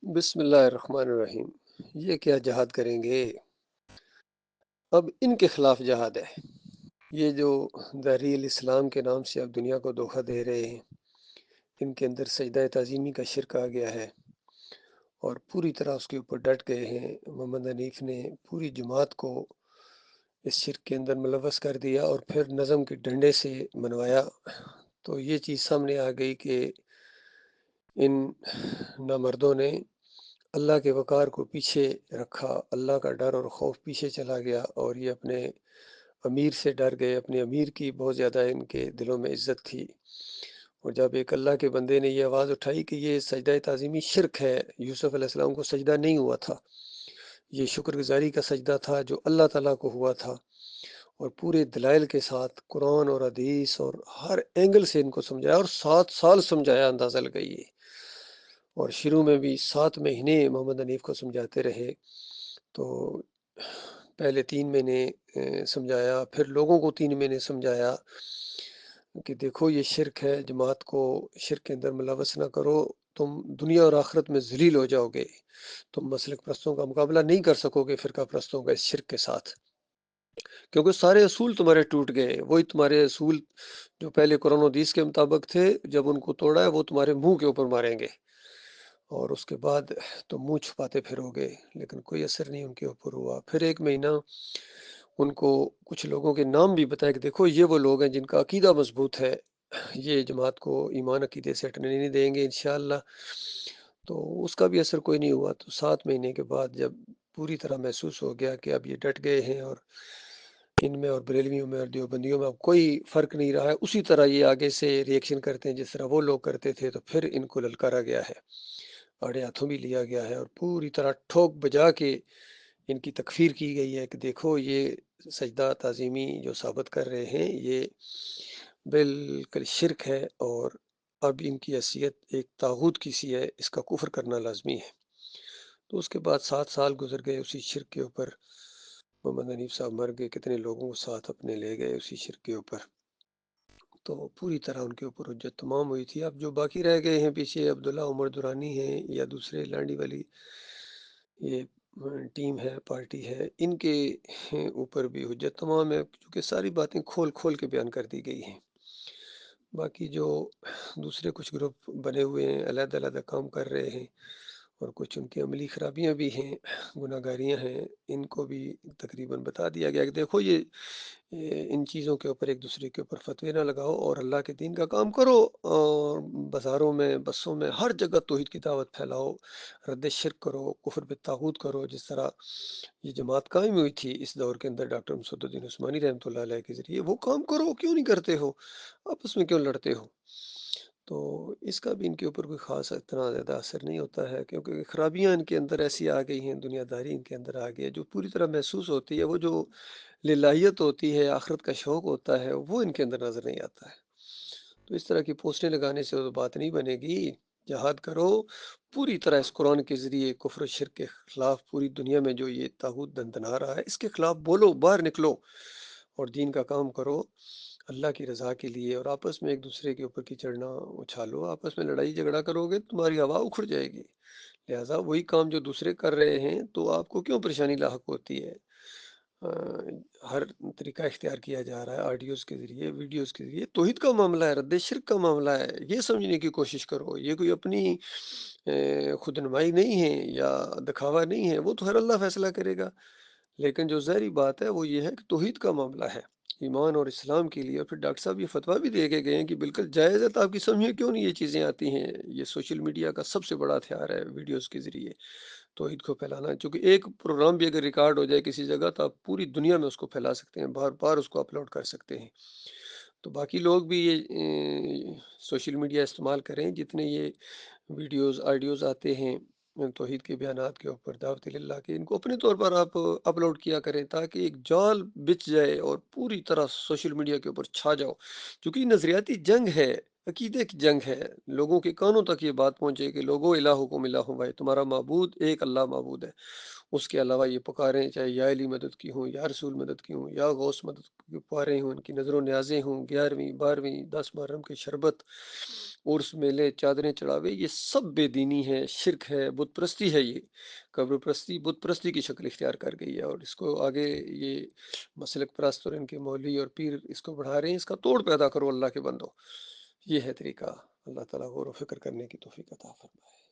بسم اللہ الرحمن الرحیم۔ یہ کیا جہاد کریں گے؟ اب ان کے خلاف جہاد ہے۔ یہ جو دریل اسلام کے نام سے اب دنیا کو دھوکہ دے رہے ہیں، ان کے اندر سجدہ تعظیمی کا شرک آ گیا ہے اور پوری طرح اس کے اوپر ڈٹ گئے ہیں۔ محمد حنیف نے پوری جماعت کو اس شرک کے اندر ملوث کر دیا اور پھر نظم کے ڈنڈے سے منوایا۔ تو یہ چیز سامنے آ گئی کہ ان نامردوں نے اللہ کے وقار کو پیچھے رکھا، اللہ کا ڈر اور خوف پیچھے چلا گیا اور یہ اپنے امیر سے ڈر گئے۔ اپنے امیر کی بہت زیادہ ان کے دلوں میں عزت تھی، اور جب ایک اللہ کے بندے نے یہ آواز اٹھائی کہ یہ سجدہ تعظیمی شرک ہے، یوسف علیہ السلام کو سجدہ نہیں ہوا تھا، یہ شکر گزاری کا سجدہ تھا جو اللہ تعالیٰ کو ہوا تھا، اور پورے دلائل کے ساتھ قرآن اور حدیث اور ہر اینگل سے ان کو سمجھایا، اور 7 سال سمجھایا، اندازہ لگائیے۔ اور شروع میں بھی 7 مہینے محمد حنیف کو سمجھاتے رہے، تو پہلے 3 مہینے سمجھایا، پھر لوگوں کو 3 مہینے سمجھایا کہ دیکھو یہ شرک ہے، جماعت کو شرک کے اندر ملوث نہ کرو، تم دنیا اور آخرت میں ذلیل ہو جاؤ گے، تم مسلک پرستوں کا مقابلہ نہیں کر سکو گے فرقہ پرستوں کا اس شرک کے ساتھ، کیونکہ سارے اصول تمہارے ٹوٹ گئے۔ وہی تمہارے اصول جو پہلے قرآن و حدیث کے مطابق تھے، جب ان کو توڑا ہے وہ تمہارے منہ کے اوپر ماریں گے، اور اس کے بعد تو منہ چھپاتے پھرو گے، لیکن کوئی اثر نہیں ان کے اوپر ہوا۔ پھر 1 مہینہ ان کو کچھ لوگوں کے نام بھی بتایا کہ دیکھو یہ وہ لوگ ہیں جن کا عقیدہ مضبوط ہے، یہ جماعت کو ایمان عقیدے سے ہٹنے نہیں دیں گے انشاءاللہ۔ تو اس کا بھی اثر کوئی نہیں ہوا۔ تو 7 مہینے کے بعد جب پوری طرح محسوس ہو گیا کہ اب یہ ڈٹ گئے ہیں اور ان میں اور بریلویوں میں اور دیوبندیوں میں اب کوئی فرق نہیں رہا ہے، اسی طرح یہ آگے سے ریئیکشن کرتے ہیں جس طرح وہ لوگ کرتے تھے، تو پھر ان کو للکارا گیا ہے، آڑے ہاتھوں بھی لیا گیا ہے، اور پوری طرح ٹھوک بجا کے ان کی تکفیر کی گئی ہے کہ دیکھو یہ سجدہ تعظیمی جو ثابت کر رہے ہیں یہ بالکل شرک ہے، اور اب ان کی حیثیت ایک طاغوت کی سی ہے، اس کا کفر کرنا لازمی ہے۔ تو اس کے بعد 7 سال گزر گئے اسی شرک کے اوپر، محمد حنیف صاحب مر گئے، کتنے لوگوں کو ساتھ اپنے لے گئے اسی شرک کے اوپر، تو پوری طرح ان کے اوپر حجت تمام ہوئی تھی۔ اب جو باقی رہ گئے ہیں پیچھے، عبداللہ عمر دورانی ہیں یا دوسرے لانڈی والی یہ ٹیم ہے، پارٹی ہے، ان کے اوپر بھی حجت تمام ہے، کیونکہ ساری باتیں کھول کھول کے بیان کر دی گئی ہیں۔ باقی جو دوسرے کچھ گروپ بنے ہوئے ہیں، علیحدہ علیحدہ کام کر رہے ہیں، اور کچھ ان کی عملی خرابیاں بھی ہیں، گناہ گاریاں ہیں، ان کو بھی تقریباً بتا دیا گیا کہ دیکھو یہ ان چیزوں کے اوپر ایک دوسرے کے اوپر فتوے نہ لگاؤ اور اللہ کے دین کا کام کرو، اور بازاروں میں، بسوں میں، ہر جگہ توحید کی دعوت پھیلاؤ، رد شرک کرو، کفر بالطاغوت کرو، جس طرح یہ جماعت قائم ہوئی تھی اس دور کے اندر ڈاکٹر مسعود الدین عثمانی رحمۃ اللہ علیہ کے ذریعے، وہ کام کرو، کیوں نہیں کرتے ہو؟ آپس میں کیوں لڑتے ہو؟ تو اس کا بھی ان کے اوپر کوئی خاص اتنا زیادہ اثر نہیں ہوتا ہے، کیونکہ خرابیاں ان کے اندر ایسی آ گئی ہیں، دنیا داری ان کے اندر آ گئی ہے، جو پوری طرح محسوس ہوتی ہے، وہ جو للہیت ہوتی ہے، آخرت کا شوق ہوتا ہے، وہ ان کے اندر نظر نہیں آتا ہے۔ تو اس طرح کی پوسٹیں لگانے سے تو بات نہیں بنے گی، جہاد کرو پوری طرح اس قرآن کے ذریعے، کفر و شرک کے خلاف پوری دنیا میں جو یہ طاغوت دندنا رہا ہے اس کے خلاف بولو، باہر نکلو اور دین کا کام کرو اللہ کی رضا کے لیے، اور آپس میں ایک دوسرے کے اوپر کیچڑنا اچھالو، آپس میں لڑائی جھگڑا کرو گے تمہاری ہوا اکھڑ جائے گی، لہٰذا وہی کام جو دوسرے کر رہے ہیں تو آپ کو کیوں پریشانی لاحق ہوتی ہے؟ ہر طریقہ اختیار کیا جا رہا ہے، آڈیوز کے ذریعے، ویڈیوز کے ذریعے، توحید کا معاملہ ہے، رد شرک کا معاملہ ہے، یہ سمجھنے کی کوشش کرو، یہ کوئی اپنی خود نمائی نہیں ہے یا دکھاوا نہیں ہے، وہ تو ہر اللہ فیصلہ کرے گا، لیکن جو ظاہری بات ہے وہ یہ ہے کہ توحید کا معاملہ ہے ایمان اور اسلام کے لیے۔ اور پھر ڈاکٹر صاحب یہ فتویٰ بھی دے کے گئے ہیں کہ بالکل جائز ہے، تو آپ کی سمجھ میں کیوں نہیں یہ چیزیں آتی ہیں؟ یہ سوشل میڈیا کا سب سے بڑا ہتھیار ہے، ویڈیوز کے ذریعے توحید کو پھیلانا، چونکہ ایک پروگرام بھی اگر ریکارڈ ہو جائے کسی جگہ تو آپ پوری دنیا میں اس کو پھیلا سکتے ہیں، بار بار اس کو اپلوڈ کر سکتے ہیں۔ تو باقی لوگ بھی یہ سوشل میڈیا استعمال کریں، جتنے یہ ویڈیوز آڈیوز آتے ہیں توحید کے بیانات کے اوپر، دعوت اللہ کے، ان کو اپنے طور پر آپ اپلوڈ کیا کریں تاکہ ایک جال بچ جائے اور پوری طرح سوشل میڈیا کے اوپر چھا جاؤ، کیونکہ یہ نظریاتی جنگ ہے، عقیدے کی جنگ ہے، لوگوں کے کانوں تک یہ بات پہنچے کہ لوگو الہکم الہ واحد، تمہارا معبود ایک اللہ معبود ہے، اس کے علاوہ یہ پکاریں چاہے یا علی مدد کی ہوں، یا رسول مدد کی ہوں، یا غوث مدد کی پکاریں ہوں، ان کی نظر و نیازیں ہوں، 11ویں 12ویں 10 محرم کے شربت، عرس میلے چادریں چڑھاوے، یہ سب بے دینی ہے، شرک ہے، بت پرستی ہے۔ یہ قبر پرستی بت پرستی کی شکل اختیار کر گئی ہے، اور اس کو آگے یہ مسلک پرست اور ان کے مولوی اور پیر اس کو بڑھا رہے ہیں۔ اس کا توڑ پیدا کرو اللہ کے بندو، یہ ہے طریقہ۔ اللہ تعالیٰ غور و فکر کرنے کی توفیق عطا فرمائے۔